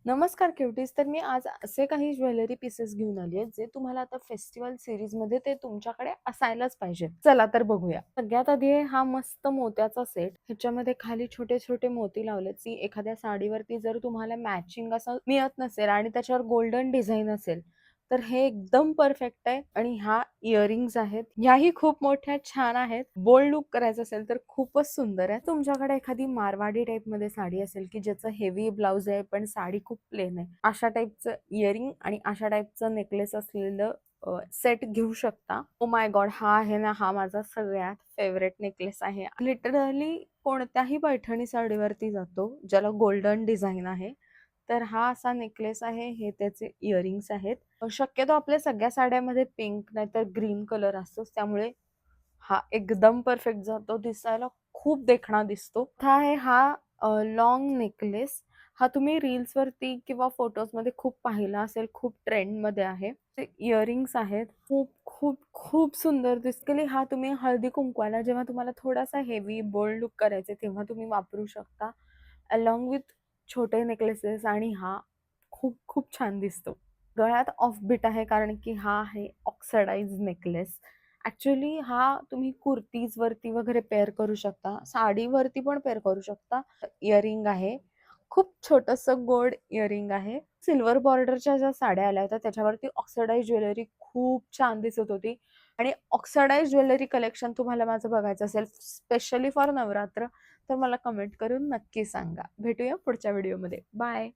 नमस्कार क्युटीज. तर मी आज असे काही ज्वेलरी पीसेस घेऊन आली आहेत जे तुम्हाला आता फेस्टिवल सिरीज मध्ये ते तुमच्याकडे असायलाच पाहिजे. चला तर बघूया. सगळ्यात आधी आहे हा मस्त मोत्याचा सेट. ह्याच्यामध्ये खाली छोटे छोटे मोती लावलेत की एखाद्या साडीवरती जर तुम्हाला मॅचिंग असं मिळत नसेल आणि त्याच्यावर गोल्डन डिझाईन असेल तर हे एकदम परफेक्ट आहे. आणि ह्या इयरिंग्स आहेत, ह्याही खूप मोठ्या छान आहेत. बोल्ड लुक करायचं असेल तर खूपच सुंदर आहे. तुमच्याकडे एखादी मारवाडी टाइप मध्ये साडी असेल की ज्याचं हेवी ब्लाउज आहे पण साडी खूप प्लेन आहे, अशा टाइपचं इयरिंग आणि अशा टाइपचं नेकलेस असलेलं सेट घेऊ शकता. ओ माय गॉड, हा आहे ना, हा माझा सगळ्यात फेवरेट नेकलेस आहे. लिटरली कोणत्याही पैठणी साडीवरती जातो ज्याला गोल्डन डिझाईन आहे. तर हा असा नेकलेस आहे, हे त्याचे इयरिंग्स आहेत. शक्यतो आपल्या सगळ्या साड्यामध्ये पिंक नाहीतर ग्रीन कलर असतोच, त्यामुळे हा एकदम परफेक्ट जातो. दिसायला खूप देखणा दिसतो. हा आहे हा लॉंग नेकलेस. हा तुम्ही रील्स वरती किंवा फोटोज मध्ये खूप पाहिला असेल, खूप ट्रेंड मध्ये आहे. ते इयरिंग्स आहेत, खूप खूप खूप सुंदर दिसतील. हा तुम्ही हळदी कुंकवाला जेव्हा तुम्हाला थोडासा हेवी बोल्ड लुक करायचे तेव्हा तुम्ही वापरू शकता अलॉंग विथ छोटे नेकलेसेस. आणि हा खूप खूप छान दिसतो. गळ्यात ऑफबीट आहे कारण की हा आहे ऑक्सिडाइज नेकलेस. ऍक्च्युली हा तुम्ही कुर्तीज वरती वगैरे पेअर करू शकता, साडीवरती पण पेअर करू शकता. इयरिंग आहे, खूप छोटस गोल्ड इयरिंग आहे. सिल्वर बॉर्डरच्या ज्या साड्या आल्या होत्या त्याच्यावरती ऑक्सिडाइज ज्वेलरी खूप छान दिसत होती. आणि ऑक्सिडाइज ज्वेलरी कलेक्शन तुम्हाला माझं बघायचं असेल स्पेशली फॉर नवरात्र तर मला कमेंट करून नक्की सांगा. भेटूया पुढच्या व्हिडिओमध्ये. बाय.